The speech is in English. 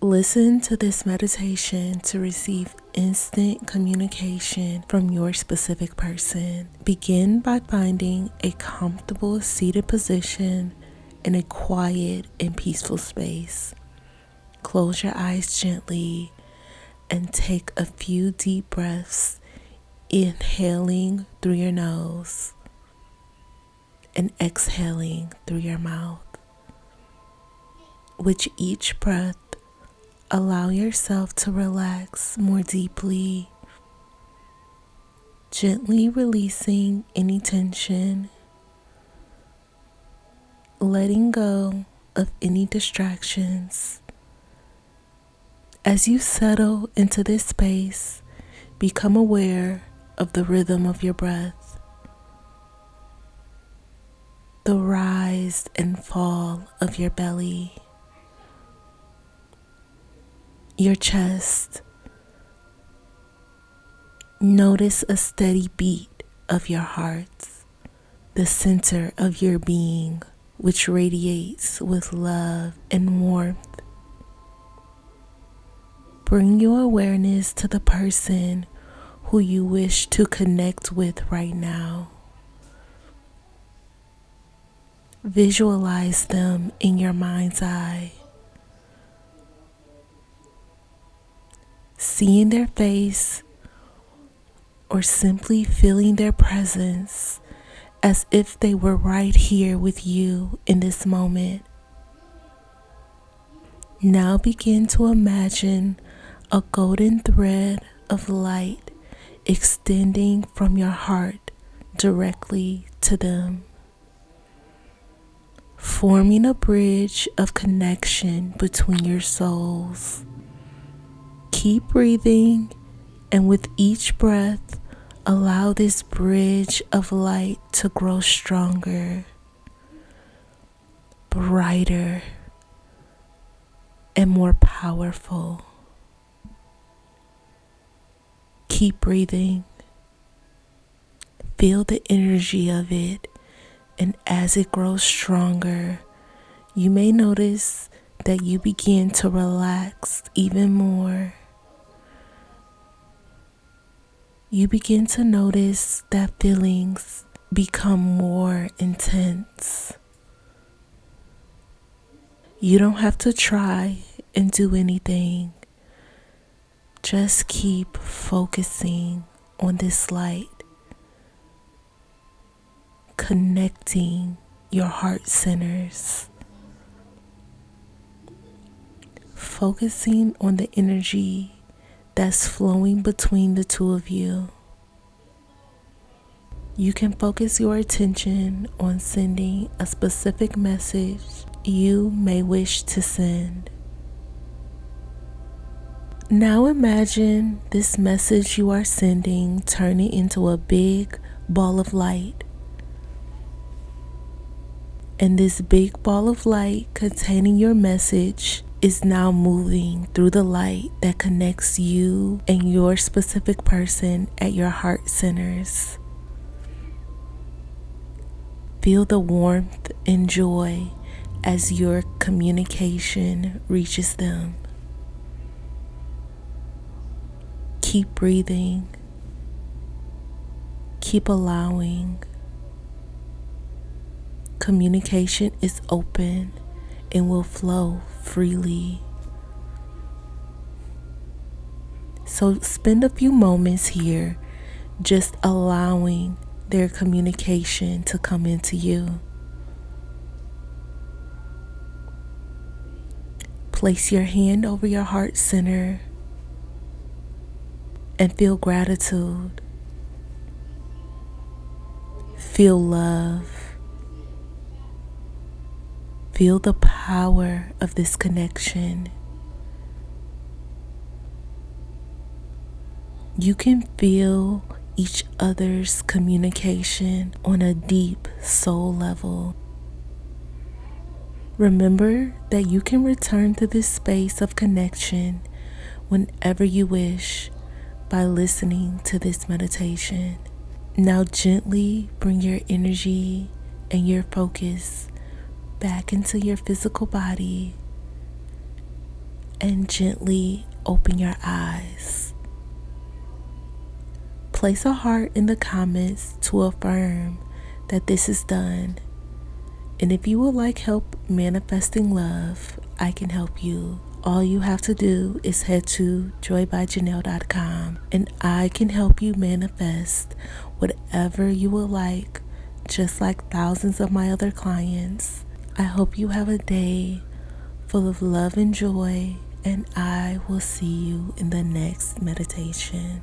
Listen to this meditation to receive instant communication from your specific person. Begin by finding a comfortable seated position in a quiet and peaceful space. Close your eyes gently and take a few deep breaths, inhaling through your nose and exhaling through your mouth. With each breath, allow yourself to relax more deeply, gently releasing any tension, letting go of any distractions. As you settle into this space, become aware of the rhythm of your breath, the rise and fall of your belly, your chest. Notice a steady beat of your heart, the center of your being, which radiates with love and warmth. Bring your awareness to the person who you wish to connect with right now. Visualize them in your mind's eye. Seeing their face or simply feeling their presence as if they were right here with you in this moment. Now begin to imagine a golden thread of light extending from your heart directly to them, forming a bridge of connection between your souls. Keep breathing, and with each breath, allow this bridge of light to grow stronger, brighter, and more powerful. Keep breathing. Feel the energy of it, and as it grows stronger, you may notice that you begin to relax even more. You begin to notice that feelings become more intense. You don't have to try and do anything. Just keep focusing on this light, connecting your heart centers, focusing on the energy that's flowing between the two of you. You can focus your attention on sending a specific message you may wish to send. Now imagine this message you are sending turning into a big ball of light. And this big ball of light containing your message is now moving through the light that connects you and your specific person at your heart centers. Feel the warmth and joy as your communication reaches them. Keep breathing. Keep allowing. Communication is open and will flow freely. So spend a few moments here just allowing their communication to come into you. Place your hand over your heart center and feel gratitude. Feel love. Feel the power of this connection. You can feel each other's communication on a deep soul level. Remember that you can return to this space of connection whenever you wish by listening to this meditation. Now gently bring your energy and your focus back into your physical body and gently open your eyes. Place a heart in the comments to affirm that this is done. And if you would like help manifesting love, I can help you. All you have to do is head to joybyjanell.com and I can help you manifest whatever you would like, just like thousands of my other clients. I hope you have a day full of love and joy, and I will see you in the next meditation.